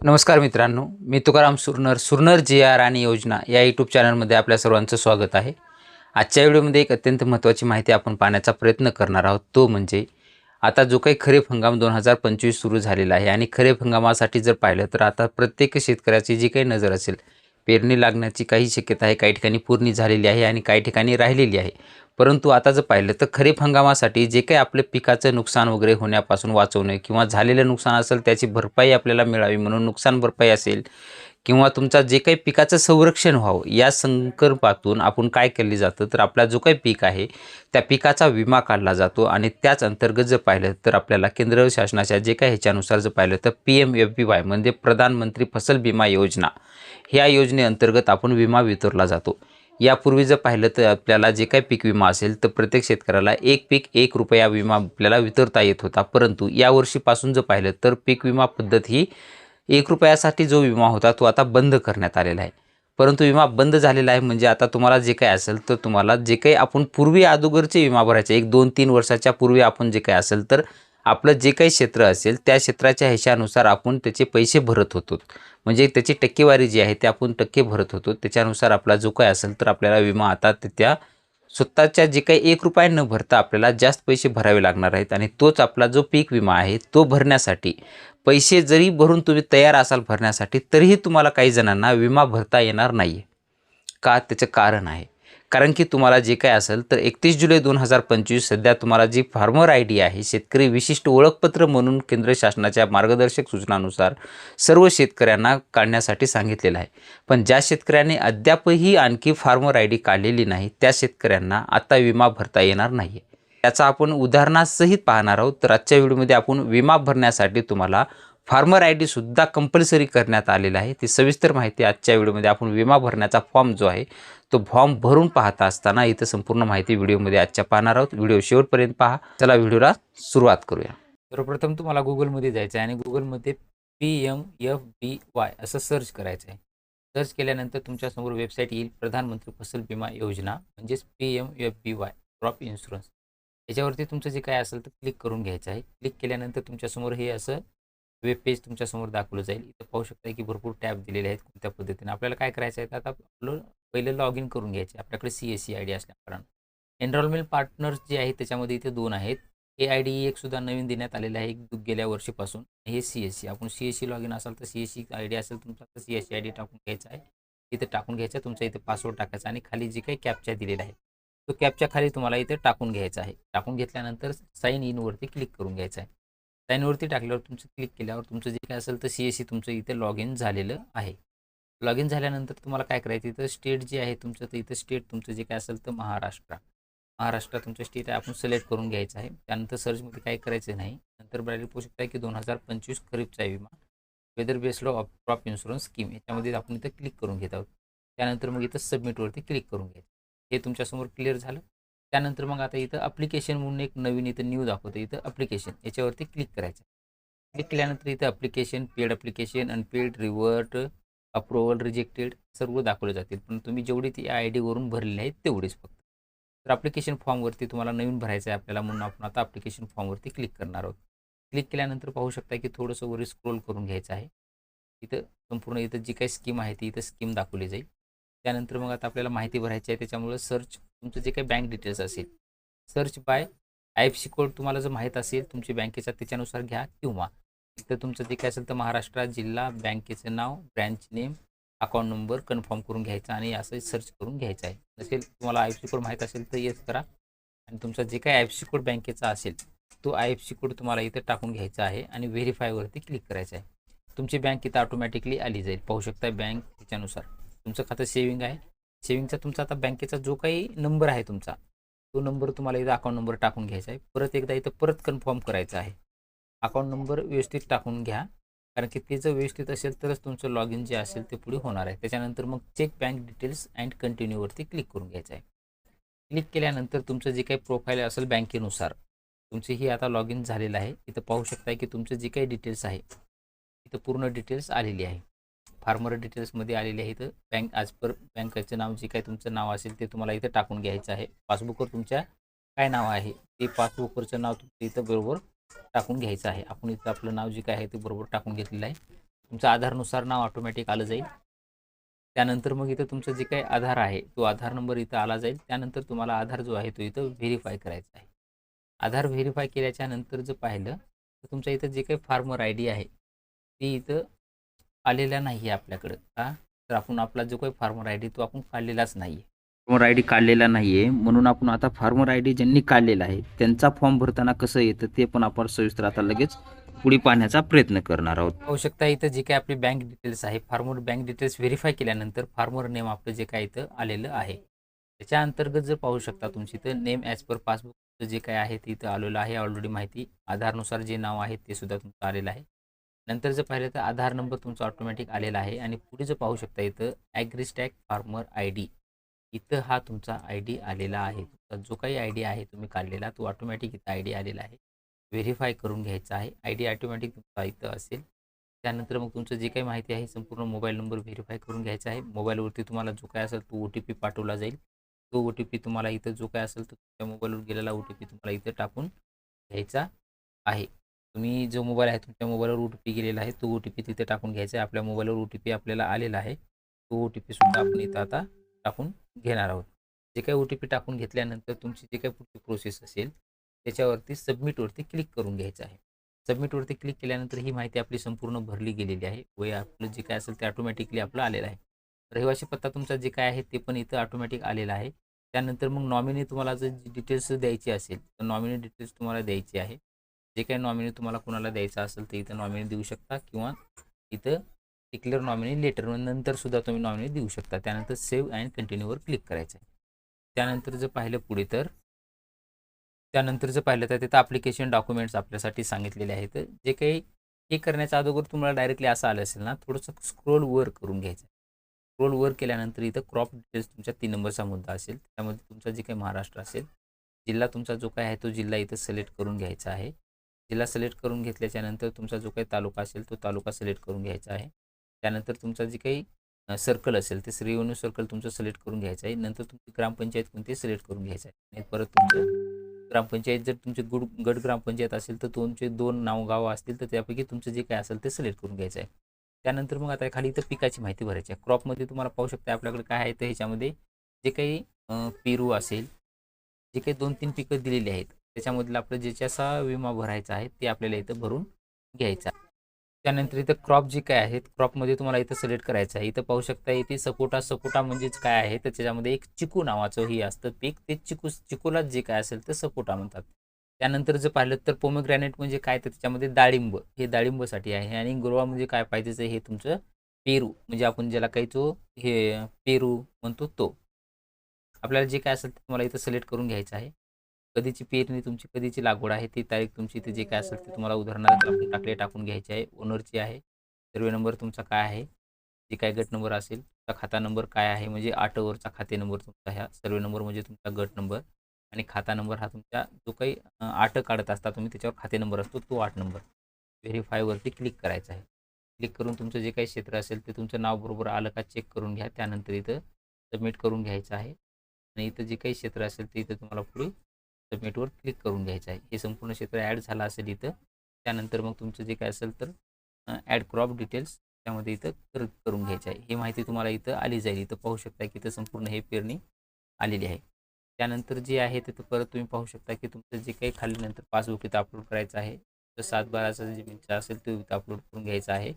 नमस्कार मित्रांनो, मी तुकाराम सुरनर जी.आर. आणि योजना या यूट्यूब चॅनलमध्ये आपल्या सर्वांचं स्वागत आहे. आजच्या व्हिडिओमध्ये एक अत्यंत महत्त्वाची माहिती आपण पाहण्याचा प्रयत्न करणार आहोत. तो म्हणजे आता जो काही खरीप हंगाम 2025 सुरू झालेला आहे आणि खरीप हंगामासाठी जर पाहिलं तर आता प्रत्येक शेतकऱ्याची जी काही नजर असेल, पेरणी लागण्याची काही शक्यता आहे, काही ठिकाणी पूर्ण झालेली आहे आणि काही ठिकाणी राहिलेली आहे. परंतु आता जर पाहिलं तर खरीप हंगामासाठी जे काही आपल्या पिकाचं नुकसान वगैरे होण्यापासून वाचवणे किंवा झालेलं नुकसान असेल त्याची भरपाई आपल्याला मिळावी म्हणून नुकसान भरपाई असेल किंवा तुमचा जे काही पिकाचं संरक्षण व्हावं या संकल्पातून आपण काय केले जातं तर आपला जो काही पीक आहे त्या पिकाचा विमा काढला जातो आणि त्याच अंतर्गत जर पाहिलं तर आपल्याला केंद्र शासनाच्या जे काही ह्याच्यानुसार जर पाहिलं तर PMFBY म्हणजे प्रधानमंत्री फसल विमा योजना ह्या योजनेअंतर्गत आपण विमा वितरला जातो. यापूर्वी जर पाहिलं तर आपल्याला जे काही पीक विमा असेल तर प्रत्येक शेतकऱ्याला एक पीक एक रुपया विमा आपल्याला वितरता येत होता. परंतु या वर्षीपासून जर पाहिलं तर पीक विमा पद्धत ही ₹1 जो विमा होता तो आता बंद करण्यात आलेला आहे. परंतु विमा बंद झालेला आहे म्हणजे आता तुम्हाला जे काही असेल तर तुम्हाला जे काही आपण पूर्वी अगोदरचे विमा भरायचे 1, 2, 3 वर्षाच्या पूर्वी आपण जे काही असेल तर आपलं जे काही क्षेत्र असेल त्या क्षेत्राच्या ह्याच्यानुसार आपण त्याचे पैसे भरत होतो. म्हणजे त्याची टक्केवारी जी आहे ते आपण टक्के भरत होतो. त्याच्यानुसार आपला जो काही असेल तर आपल्याला विमा आता त्या स्वतःच्या जे काही ₹1 न भरता आपल्याला जास्त पैसे भरावे लागणार आहेत आणि तोच आपला जो पीक विमा आहे तो भरण्यासाठी पैसे जरी भरून तुम्ही तयार असाल भरण्यासाठी तरीही तुम्हाला काही जणांना विमा भरता येणार नाही आहे. का? त्याचं कारण आहे. कारण की तुम्हाला जे काही असेल तर 31 जुलै 2025 सध्या तुम्हाला जी फार्मर ID आहे, शेतकरी विशिष्ट ओळखपत्र म्हणून केंद्र शासनाच्या मार्गदर्शक सूचनानुसार सर्व शेतकऱ्यांना काढण्यासाठी सांगितलेलं आहे. पण ज्या शेतकऱ्यांनी अद्यापही आणखी फार्मर ID काढलेली नाही, त्या शेतकऱ्यांना आता विमा भरता येणार नाही आहे. त्याचा आपण उदाहरणासहित पाहणार आहोत. तर आजच्या व्हिडिओमध्ये आपण विमा भरण्यासाठी तुम्हाला फार्मर ID सुद्धा कंपल्सरी करण्यात आलेला आहे. ती सविस्तर माहिती आजच्या व्हिडिओमध्ये आपण विमा भरण्याचा फॉर्म जो आहे तो फॉर्म भरून पाहता असताना इथं संपूर्ण माहिती व्हिडिओमध्ये आजच्या पाहणार आहोत. व्हिडिओ शेवटपर्यंत पहा. चला व्हिडिओला सुरुवात करूया. सर्वप्रथम तुम्हाला गुगलमध्ये जायचं आहे आणि गुगलमध्ये PMFBY असं सर्च करायचं आहे. सर्च केल्यानंतर तुमच्यासमोर वेबसाईट येईल प्रधानमंत्री फसल विमा योजना म्हणजेच PMFBY क्रॉप इन्शुरन्स. याच्यावरती तुमचं जे काय असेल तर क्लिक करून घ्यायचं आहे. क्लिक केल्यानंतर तुमच्यासमोर हे असं वेब पेज तुमच्यासमोर दाखवलं जाईल. इथं पाहू शकता की भरपूर टॅब दिलेले आहेत कोणत्या पद्धतीने. आपल्याला काय करायचं आहे आता आपलं पहिलं लॉग इन करून घ्यायचे. आपल्याकडे CSC ID असल्याकारण एनरोलमेंट पार्टनर्स जे आहेत त्याच्यामध्ये इथे 2 आहेत. AID एक सुद्धा नवीन देण्यात आलेलं आहे गेल्या वर्षीपासून. हे CSC आपण CSC लॉग इन असाल तर CSC ID असेल तुमचा तर CSC ID टाकून घ्यायचा आहे. इथे टाकून घ्यायचा तुमचा इथे पासवर्ड टाकायचा आणि खाली जे काही कॅप्चा दिलेला आहे तो कॅप्चा खाली तुम्हाला इथे टाकून घ्यायचा आहे. टाकून घेतल्यानंतर साइन इनवरती क्लिक करून घ्यायचं आहे. साईनवरती टाकल्यावर तुमचं क्लिक केल्यावर तुमचं जे काय असेल तर CSC तुमचं इथे लॉग इन झालेलं आहे. लॉग इन झाल्यानंतर तुम्हाला काय करायचं इथं स्टेट जे आहे तुमचं तर इथं स्टेट तुमचं जे काय असेल तर महाराष्ट्र तुमचं स्टेट आहे आपण सिलेक्ट करून घ्यायचं आहे. त्यानंतर सर्चमध्ये काय करायचं नाही. नंतर बघू पाहू शकता की 2025 खरीपचा विमा weather based of crop insurance scheme याच्यामध्ये आपण इथं क्लिक करून घेत आहोत. त्यानंतर मग इथं सबमिटवरती क्लिक करून घ्यायचं. हे तुमच्यासमोर क्लिअर झालं. त्यानंतर मग आता इथं ॲप्लिकेशन म्हणून एक नवीन इथं न्यू दाखवतं इथं ॲप्लिकेशन याच्यावरती क्लिक करायचं. क्लिक केल्यानंतर इथं application, paid application, unpaid, revert, approval, rejected सर्व दाखवले जातील. पण तुम्ही जेवढी ती ID वरून भरलेली आहेत तेवढीच फक्त. तर ॲप्लिकेशन फॉर्मवरती तुम्हाला नवीन भरायचं आहे आपल्याला म्हणून आपण आता ॲप्लिकेशन फॉर्मवरती क्लिक करणार आहोत. क्लिक केल्यानंतर पाहू शकता की थोडंसं वर स्क्रोल करून घ्यायचं आहे. इथं संपूर्ण इथं जी काही स्कीम आहे ती इथं स्कीम दाखवली जाईल. त्यानंतर मग आता आपल्याला माहिती भरायची आहे त्याच्यामुळे सर्च तुमचं जे काही बँक डिटेल्स असेल सर्च बाय IFSC कोड तुम्हाला जर माहीत असेल तुमच्या बँकेचा त्याच्यानुसार घ्या किंवा इथं तुमचं जे काय असेल तर महाराष्ट्र जिल्हा, बँकेचं नाव, branch name, account number confirm करून घ्यायचा आणि असं सर्च करून घ्यायचं आहे. नसेल तुम्हाला IFSC कोड माहीत असेल तर येस करा आणि तुमचा जे काही IFSC कोड बँकेचा असेल तो IFSC कोड तुम्हाला इथं टाकून घ्यायचा आहे आणि व्हेरीफायवरती क्लिक करायचं आहे. तुमची बँक इथं ऑटोमॅटिकली आली जाईल. पाहू शकता बँक त्याच्यानुसार तुमचं खातं सेविंग आहे. सेविंगचा तुमचा आता बँकेचा जो काही नंबर आहे तुमचा तो नंबर तुम्हाला इथं अकाउंट नंबर टाकून घ्यायचा आहे. परत एकदा इथं परत कन्फर्म करायचं आहे. अकाउंट नंबर व्यवस्थित टाकून घ्या कारण की ते जर व्यवस्थित असेल तरच तुमचं लॉग इन जे असेल ते पुढे होणार आहे. त्याच्यानंतर मग चेक बँक डिटेल्स अँड कंटिन्यूवरती क्लिक करून घ्यायचं आहे. क्लिक केल्यानंतर तुमचं जे काही प्रोफाईल असेल बँकेनुसार तुमची ही आता लॉग इन झालेलं आहे. इथं पाहू शकता की तुमचं जे काही डिटेल्स आहे इथं पूर्ण डिटेल्स आलेली आहे. फार्मर डिटेल्समध्ये आलेले आहे. इथं बँक ॲज पर बँकेचं नाव जे काही तुमचं नाव असेल ते तुम्हाला इथं टाकून घ्यायचं आहे. पासबुकवर तुमच्या काय नाव आहे ते पासबुकवरचं नाव तुमचं इथं बरोबर टाकून घ्यायचं आहे. आपण इथं आपलं नाव जे काय आहे ते बरोबर टाकून घेतलेलं आहे. तुमचं आधारनुसार नाव ऑटोमॅटिक आलं जाईल. त्यानंतर मग इथं तुमचं जे काही आधार आहे तो आधार नंबर इथं आला जाईल. त्यानंतर तुम्हाला आधार जो आहे तो इथं व्हेरीफाय करायचा आहे. आधार व्हेरीफाय केल्याच्या नंतर जर पाहिलं तर तुमच्या इथं जे काही फार्मर आय डी आहे ती इथं आलेला नाही आहे आपल्याकडं. का तर आपण आपला जो काही फार्मर आय डी तो आपण काढलेलाच नाही आहे. फार्मर आय डी काढलेला नाही आहे म्हणून आपण आता फार्मर आय डी ज्यांनी काढलेला आहे त्यांचा फॉर्म भरताना कसं येतं ते पण आपण सविस्तर आता लगेच पुढे पाहण्याचा प्रयत्न करणार आहोत. पाहू शकता इथं जे काही आपली बँक डिटेल्स आहे फार्मर बँक डिटेल्स व्हेरीफाय केल्यानंतर फार्मर नेम आपलं जे काय इथं आलेलं आहे त्याच्या अंतर्गत जर पाहू शकता तुमची इथं नेम ॲज पर पासबुक जे काय आहे ते इथं आलेलं आहे. ऑलरेडी माहिती आधारनुसार जे नाव आहे ते सुद्धा तुमचं आलेलं आहे. नंतर जर पाहिलं तर आधार नंबर तुमचा ऑटोमॅटिक आलेला आहे आणि पुढे जर पाहू शकता इथं ॲग्रीस्टॅक फार्मर आय डी इथं हा तुमचा आय डी आलेला आहे. तुमचा जो काही आय डी आहे तुम्ही काढलेला तो ऑटोमॅटिक इथं आय डी आलेला आहे. व्हेरीफाय करून घ्यायचा आहे. आय डी ऑटोमॅटिक तुमचा इथं असेल. त्यानंतर मग तुमचं जे काही माहिती आहे संपूर्ण मोबाईल नंबर व्हेरीफाय करून घ्यायचा आहे. मोबाईलवरती तुम्हाला जो काय असेल तो OTP पाठवला जाईल. तो OTP तुम्हाला इथं जो काय असेल तो तुमच्या मोबाईलवर गेलेला OTP तुम्हाला इथं टाकून घ्यायचा आहे. तुम्ही जो मोबाईल आहे तुमच्या मोबाईलवर OTP गेलेला आहे तो OTP तिथे टाकून घ्यायचा आहे. आपल्या मोबाईलवर OTP आपल्याला आलेला आहे. तो OTP सुद्धा आपण इथं आता टाकून घेणार आहोत. जे काही OTP टाकून घेतल्यानंतर तुमची जे काही पुढची प्रोसेस असेल त्याच्यावरती सबमिटवरती क्लिक करून घ्यायचं आहे. सबमिटवरती क्लिक केल्यानंतर ही माहिती आपली संपूर्ण भरली गेलेली आहे. वय आपलं जे काय असेल ते ऑटोमॅटिकली आपलं आलेलं आहे. रहिवासी पत्ता तुमचा जे काय आहे ते पण इथं ऑटोमॅटिक आलेला आहे. त्यानंतर मग नॉमिनी तुम्हाला जर डिटेल्स द्यायची असेल तर नॉमिनी डिटेल्स तुम्हाला द्यायची आहे. जे काही नॉमिनी तुम्हाला कोणाला द्यायचं असेल तर इथं नॉमिनी देऊ शकता किंवा इथं डिक्लेअर नॉमिनी लेटर नंतर सुद्धा तुम्ही नॉमिनी देऊ शकता. त्यानंतर सेव्ह अँड कंटिन्यूवर क्लिक करायचं आहे. त्यानंतर जर पाहिलं पुढे तर तिथं ॲप्लिकेशन डॉक्युमेंट्स आपल्यासाठी सांगितलेले आहेत. जे काही हे करण्याच्या अगोदर तुम्हाला डायरेक्टली असं आलं असेल ना थोडंसं स्क्रोल वर करून घ्यायचं. स्क्रोल वर केल्यानंतर इथं क्रॉप डिटेल्स तुमच्या 3 नंबरचा मुद्दा असेल त्यामध्ये तुमचा जे काही महाराष्ट्र असेल जिल्हा तुमचा जो काय आहे तो जिल्हा इथं सिलेक्ट करून घ्यायचा आहे. जिल्हा सिलेक्ट करून घेतल्याच्यानंतर तुमचा जो काही तालुका असेल तो तालुका सिलेक्ट करून घ्यायचा आहे. त्यानंतर तुमचा जे काही सर्कल असेल ते रेव्हेन्यू सर्कल तुमचं सिलेक्ट करून घ्यायचं आहे. नंतर तुमची ग्रामपंचायत कोणती सिलेक्ट करून घ्यायचं आहे आणि परत तुमचं ग्रामपंचायत जर तुमचे गट ग्रामपंचायत असेल तर तुमचे 2 गावं असतील तर त्यापैकी तुमचं जे काय असेल ते सिलेक्ट करून घ्यायचं आहे. त्यानंतर मग आता खाली इथं पिकाची माहिती भरायची आहे. क्रॉपमध्ये तुम्हाला पाहू शकता आपल्याकडे काय आहे तर ह्याच्यामध्ये जे काही पेरू असेल जे काही 2-3 पिकं दिलेली आहेत त्याच्यामधलं आपलं ज्याचा विमा भरायचा आहे ते आपल्याला इथं भरून घ्यायचा. त्यानंतर इथं क्रॉप जे काय आहेत क्रॉपमध्ये तुम्हाला इथं सिलेक्ट करायचं आहे. इथं पाहू शकता इथे सपोटा म्हणजेच काय आहे तर त्याच्यामध्ये एक चिकू नावाचं ही असतं पीक ते चिकूला जे काय असेल तर सपोटा म्हणतात. त्यानंतर जर पाहिलं तर पोमेग्रॅनेट म्हणजे काय तर त्याच्यामध्ये डाळिंब हे डाळिंबसाठी आहे आणि गुरवा म्हणजे काय पाहिजे हे तुमचं पेरू म्हणजे आपण ज्याला काही तो हे पेरू म्हणतो तो. आपल्याला जे काय असेल ते तुम्हाला इथं सिलेक्ट करून घ्यायचं आहे. कधीची पेरणी तुमची कधीची लागवड आहे ती तारीख तुमची इथे जे काय असेल ते तुम्हाला उदाहरणार्थ आपण टाकून घ्यायची आहे. ओनरची आहे. सर्वे नंबर तुमचा काय आहे जे काय गट नंबर असेल तुमचा खाता नंबर काय आहे म्हणजे 8 वरचा खाते नंबर तुमचा ह्या सर्वे नंबर म्हणजे तुमचा गट नंबर आणि खाता नंबर हा तुमचा जो काही 8 काढत असता तुम्ही त्याच्यावर खाते नंबर असतो तो 8 नंबर. व्हेरीफायवरती क्लिक करायचं आहे. क्लिक करून तुमचं जे काही क्षेत्र असेल ते तुमचं नाव बरोबर आलं का चेक करून घ्या. त्यानंतर इथं सबमिट करून घ्यायचं आहे आणि इथं जे काही क्षेत्र असेल ते इथं तुम्हाला पुढे सबमिटवर क्लिक करून घ्यायचं आहे. हे संपूर्ण क्षेत्र ॲड झालं असेल इथं. त्यानंतर मग तुमचं जे काय असेल तर ॲड क्रॉप डिटेल्स त्यामध्ये इथं करून घ्यायचं आहे. ही माहिती तुम्हाला इथं आली जाईल. इथं पाहू शकता की इथं संपूर्ण हे पेरणी आलेली आहे. त्यानंतर जे आहे तिथं परत तुम्ही पाहू शकता की तुमचं जे काही खाली नंतर पासबुक इथं अपलोड करायचं आहे. तर 7/12चा जमिनीचा असेल तो इथं अपलोड करून घ्यायचा आहे.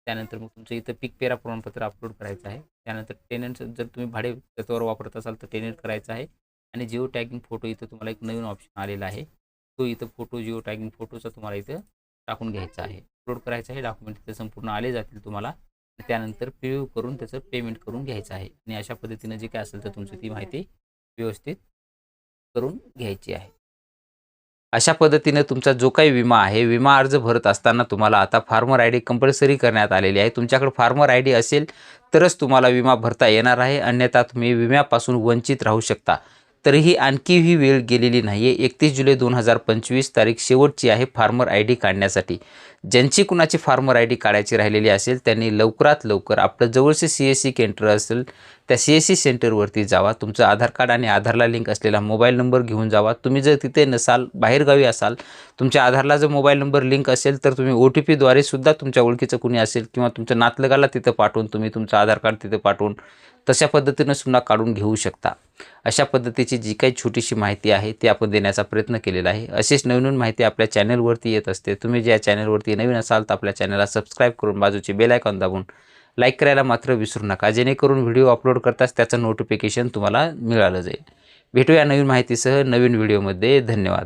त्यानंतर मग तुमचं इथं पीक पेरा प्रमाणपत्र अपलोड करायचं आहे. त्यानंतर टेनंट जर तुम्ही भाडे तत्त्वावर वापरत असाल तर टेनंट करायचं आहे आणि जिओ टॅगिंग फोटो इथं तुम्हाला एक नवीन ऑप्शन आलेला आहे. तो इथं फोटो जिओ टॅगिंग फोटोचा तुम्हाला इथं टाकून घ्यायचा आहे. अपलोड करायचं आहे. डॉक्युमेंट इथं संपूर्ण आले जातील तुम्हाला. त्यानंतर प्रिव्ह्यू करून त्याचं पेमेंट करून घ्यायचं आहे आणि अशा पद्धतीनं जे काय असेल तर तुमची ती माहिती व्यवस्थित करून घ्यायची आहे. अशा पद्धतीने तुमचा जो काही विमा आहे विमा अर्ज भरत असताना तुम्हाला आता फार्मर आय डी कंपल्सरी करण्यात आलेली आहे. तुमच्याकडे फार्मर आय डी असेल तरच तुम्हाला विमा भरता येणार आहे. अन्यथा तुम्ही विम्यापासून वंचित राहू शकता. तरीही आणखी ही वेळ गेलेली नाही आहे. 31 जुलै 2025 तारीख शेवटची आहे फार्मर आय डी काढण्यासाठी. ज्यांची कुणाची फार्मर आय डी काढायची राहिलेली असेल त्यांनी लवकरात लवकर आपलं जवळचे CSC केंद्र असेल त्या CSC सेंटरवरती जावा. तुमचं आधार कार्ड आणि आधारला लिंक असलेला मोबाईल नंबर घेऊन जावा. तुम्ही जर तिथे नसाल, बाहेरगावी असाल, तुमच्या आधारला जर मोबाईल नंबर लिंक असेल तर तुम्ही OTPद्वारे सुद्धा तुमच्या ओळखीचं कुणी असेल किंवा तुमच्या नातलगाला तिथं पाठवून तुम्ही तुमचं आधार कार्ड तिथे पाठवून तशा पद्धतीनं सुद्धा काढून घेऊ शकता. अशा पद्धतीची जी काही छोटीशी माहिती आहे ती आपण देण्याचा प्रयत्न केलेला आहे. अशीच नवीन माहिती आपल्या चॅनलवरती येत असते. तुम्ही ज्या चॅनलवरती नवीन असाल तर आपल्या चॅनलला सबस्क्राईब करून बाजूची बेल आयकॉन दाबून लाईक करायला मात्र विसरू नका, जेणेकरून व्हिडिओ अपलोड करताच त्याचं नोटिफिकेशन तुम्हाला मिळालं जाईल. भेटूया नवीन माहितीसह नवीन व्हिडिओमध्ये. धन्यवाद.